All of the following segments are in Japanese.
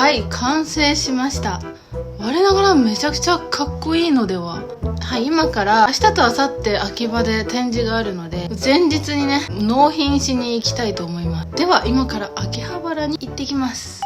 はい、完成しました。我ながらめちゃくちゃかっこいいのでは。はい、今から明日と明後日秋葉で展示があるので、前日にね納品しに行きたいと思います。では今から秋葉原に行ってきます。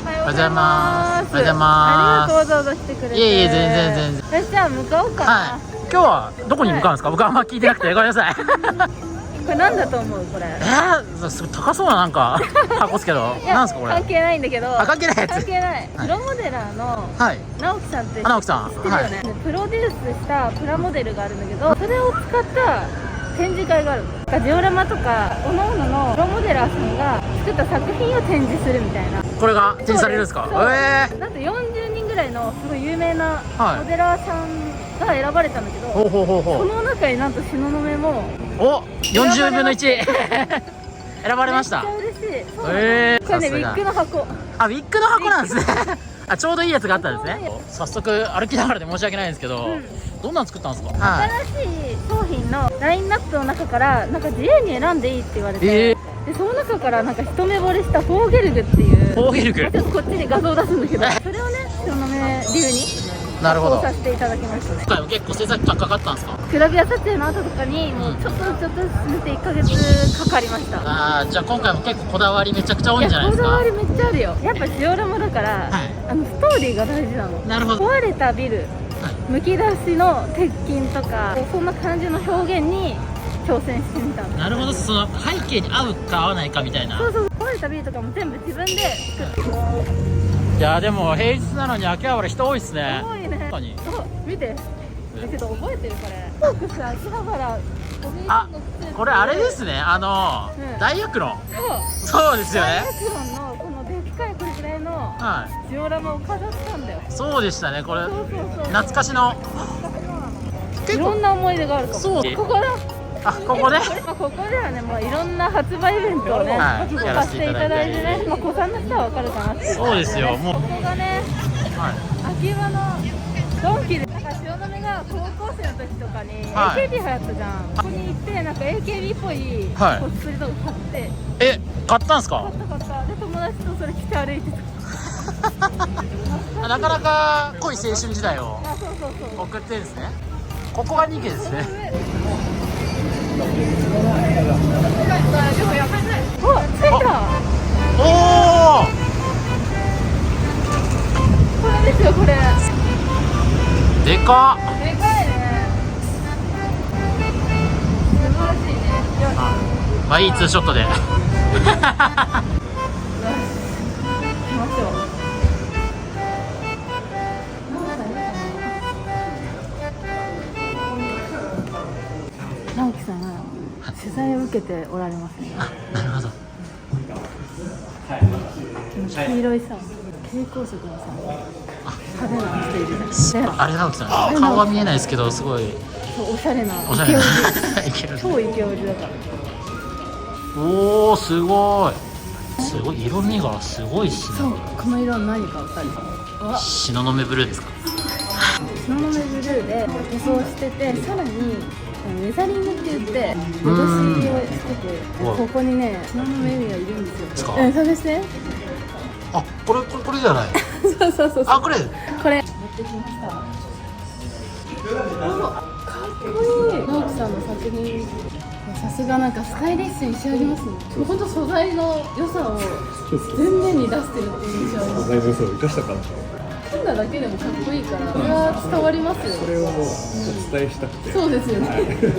おはようございます。おはようございます。ありがとう、わざわざ来てくれて。いえいえ、全然。じゃあ向かおうかな。はい。今日はどこに向かうんですか？僕あんま聞いてなくてごめんなさい。これなんだと思うこれ？すごい高そうななんか箱ですけど。なんですかこれ？関係ないんだけど。関係ないやつ。関係ない。プロモデラーの直樹さんって。直樹さん。知ってるよね。プロデュースしたプラモデルがあるんだけど、それを使った展示会がある。ジオラマとか各々のプロモデラーさんが作った作品を展示するみたいな。これが展示されるんですか？なんと40人ぐらいのすごい有名なモデラーさんが選ばれたんだけど、その中になんと東雲も40分の1選ばれました。めっちゃ嬉しい。これね、ウィッグの箱。ウィッグの箱なんですね。ちょうどいいやつがあったんですね。早速歩きながらで申し訳ないんですけど、どんなの作ったんですか？新しい商品のラインナップの中からなんか自由に選んでいいって言われて、でその中からなんか一目惚れしたフォーゲルグっていう、フォーゲルグ、ちょっとこっちに画像を出すんだけど、それをね東雲流になるほどさせていただきましたね。今回も結構制作期間かかったんですか？グラビア撮影の後とかにもうちょっとずつ進めて1ヶ月かかりました。じゃあ今回も結構こだわりめちゃくちゃ多いんじゃないですか？こだわりめっちゃあるよ。やっぱジオラマだから、ストーリーが大事なの。なるほど。壊れたビル、むき出しの鉄筋とか、そんな感じの表現に挑戦してみたんです。なるほど。その背景に合うか合わないかみたいな。そうそう、壊れたビルとかも全部自分で作って。いやでも平日なのに秋葉原人多いっすね。多いね。そう見て、ちょっと覚えてるこれ。フォークス秋葉原。これあれですね。大学論。そうですよね。大学論のこのでっかいこれぐらいのジオラマを飾ったんだよ。そうでしたね。これ懐かしの。いろんな思い出があるかも。そう。ここだ。ここで？ここではね、もういろんな発売イベントをね、させていただいてね、子さんの人はわかるかなって。そうですよ。もうここがね、秋葉のドンキで、なんか東雲が高校生の時とかに AKB 流行ったじゃん。ここに行ってなんか AKB っぽいコスプレとか買って。買ったんすか？買った。で友達とそれ着て歩いてた。なかなか濃い青春時代を送ってるんですね。ここが2家ですね。お、着いた。おお。これですよ、これ。でかっ。でかいね。素晴らしいね。まあいいツーショットで。行きましょう。直樹さんが取材を受けておられますね。なるほど。黄色いさ、蛍光色のさ、派手な人いるじゃん。あれ直樹さん、顔は見えないですけど、すごいおしゃれなイケオジ、超イケオジだから。おお、すごい。すごい色味がすごいっすね。そう、この色何かわかる？東雲ブルーですか？東雲ブルーで塗装してて、さらにウェザリングって言って脅しをつけて、ここにね東雲エミがいるんですよ。探して。これじゃない。そう。これ持ってきました。かっこいい。直樹さんの作品、さすがなんかスタイリッシュに仕上げますね。もう本当素材の良さを前面に出してるっていう印象あります。素材の良さを生かしたかった。組んだだけでもかっこいいから、これは伝わりますよ。それをもうお伝えしたくて。そうですよね。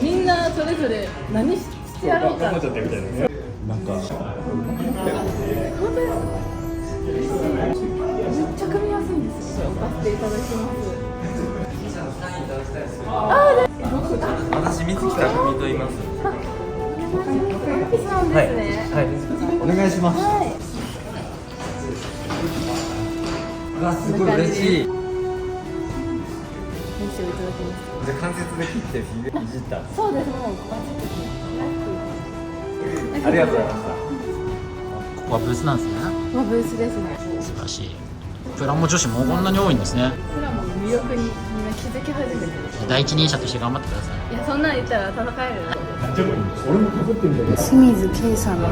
みんなそれぞれ何してやろうか。頑張っちゃってみたいなね。なんか。本当です。めっちゃ組みやすいんですよ。置かせていただきます。私水木たくみと言います。お願いします。すごい嬉しい。練習をいただきました。で関節で切っていじった。そうです。もうバチッと。ありがとうございました。ここはブースなんですね。ブースですね。素晴らしい。プラモ女子もこんなに多いんですね。プラモの魅力にみんな気づき始めてる。第一人者として頑張ってください。いや、そんなん言ったら戦えるよ。俺もかぶってんだよ。清水圭さんの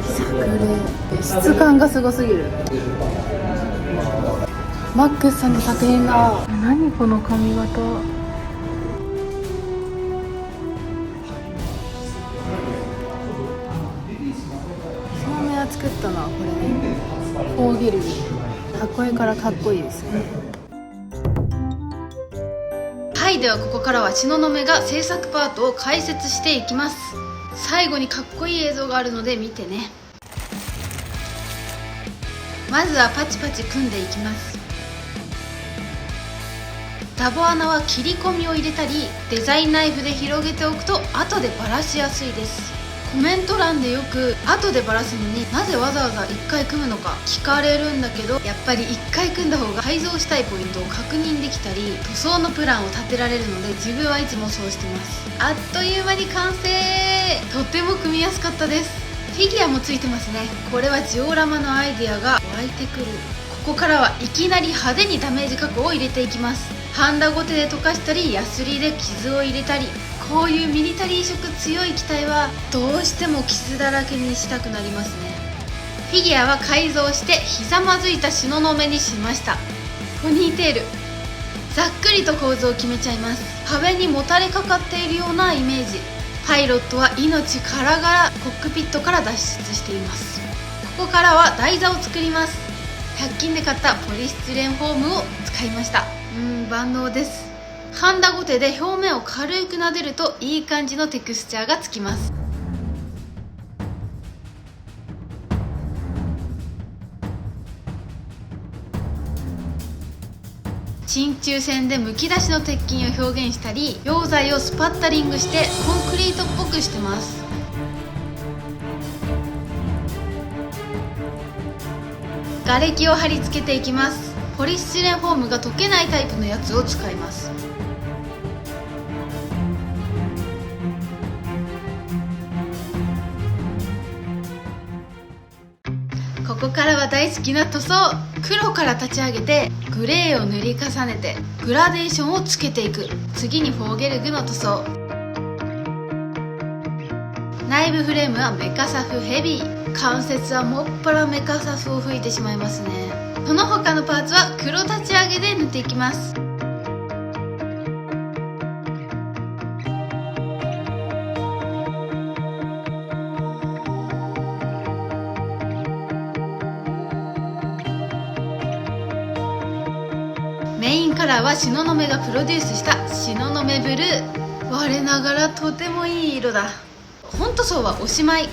作例、質感がすごすぎる。マックスさんの作品だ。何この髪型。照明は作ったのはこれね。フォーギルギ。かっこいいからかっこいいですよね。はい、ではここからは東雲が制作パートを解説していきます。最後にかっこいい映像があるので見てね。まずはパチパチ組んでいきます。ダボ穴は切り込みを入れたりデザインナイフで広げておくと後でバラしやすいです。コメント欄でよく後でバラすのになぜわざわざ1回組むのか聞かれるんだけど、やっぱり1回組んだ方が改造したいポイントを確認できたり塗装のプランを立てられるので、自分はいつもそうしてます。あっという間に完成。とても組みやすかったです。フィギュアもついてますね。これはジオラマのアイデアが湧いてくる。ここからはいきなり派手にダメージ加工を入れていきます。ハンダゴテで溶かしたりヤスリで傷を入れたり、こういうミリタリー色強い機体はどうしても傷だらけにしたくなりますね。フィギュアは改造してひざまずいた東雲にしました。ポニーテール、ざっくりと構造を決めちゃいます。壁にもたれかかっているようなイメージ。パイロットは命からがらコックピットから脱出しています。ここからは台座を作ります。100均で買ったポリスチレンフォームを使いました。万能です。ハンダゴテで表面を軽く撫でるといい感じのテクスチャーがつきます。真鍮線でむき出しの鉄筋を表現したり、溶剤をスパッタリングしてコンクリートっぽくしてます。瓦礫を貼り付けていきます。ポリスチレンフォームが溶けないタイプのやつを使います。ここからは大好きな塗装。黒から立ち上げてグレーを塗り重ねてグラデーションをつけていく。次にフォーゲルグの塗装。内部フレームはメカサフヘビー。関節はもっぱらメカサフを吹いてしまいますね。その他のパーツは黒立ち上げで塗っていきます。メインカラーは東雲がプロデュースした東雲ブルー。我ながらとてもいい色だ。本塗装はおしまい。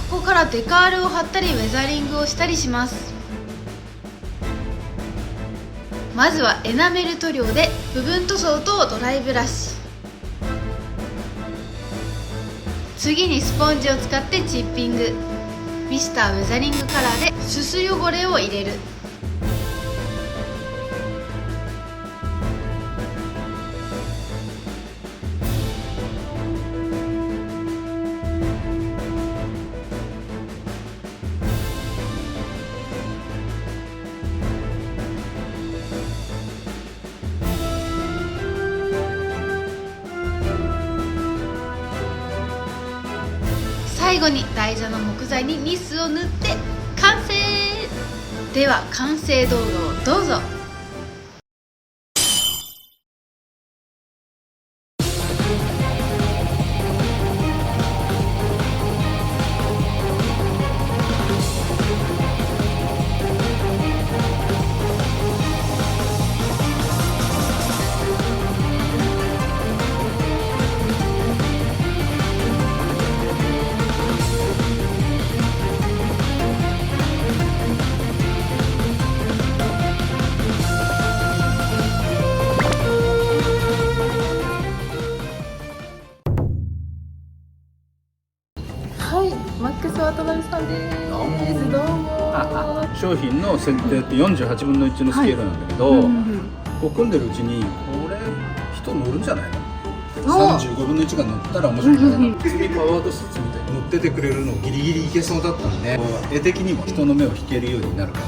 ここからデカールを貼ったりウェザリングをしたりします。まずはエナメル塗料で部分塗装とドライブラシ。次にスポンジを使ってチッピング。ミスターウェザリングカラーですす汚れを入れる。最後に台座の木材にニスを塗って完成。では完成動画をどうぞ。はい、マックス渡辺さんです。どうも。商品の設定って48分の1のスケールなんだけど、こう組んでるうちにこれ人乗るんじゃないの？35分の1が乗ったら面白いんじゃないの？次パワードスーツみたいに乗っててくれるのギリギリいけそうだったんで、絵的にも人の目を引けるようになるから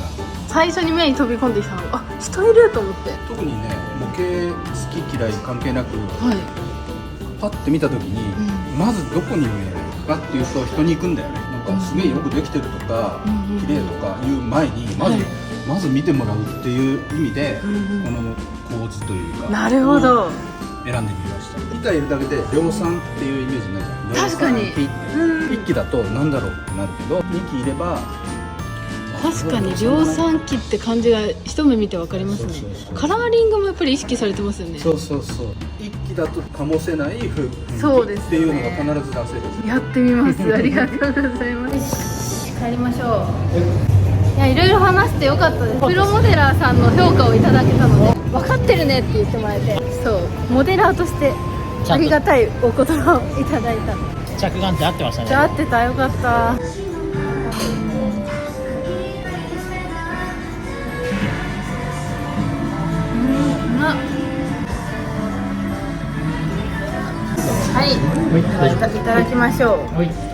最初に目に飛び込んできたのが、あ、人いると思って。特にね模型好き嫌い関係なくはい。パッて見た時に、まずどこに見えるかっていうと人に行くんだよね。なんかすげえよくできてるとか、綺麗とかいう前にまず見てもらうっていう意味で、この構図というかなるほど。選んでみました。1体いるだけで量産っていうイメージになるじゃん。確かに量産機1機だとなんだろうってなるけど、2機いれば確かに量産機って感じが一目見てわかりますね。そうそうそうカラーリングもやっぱり意識されてますよね。そうそうそう、1機だと醸せない雰囲気そうですねっていうのが必ず出せる。やってみます。ありがとうございます。帰りましょう。いや、いろいろ話してよかったです。プロモデラーさんの評価をいただけたので、分かってるねって言ってもらえて、そうモデラーとしてありがたいお言葉をいただいたので。着眼点合ってましたね。じゃあ合ってた、よかった。はい、いただきましょう。はい。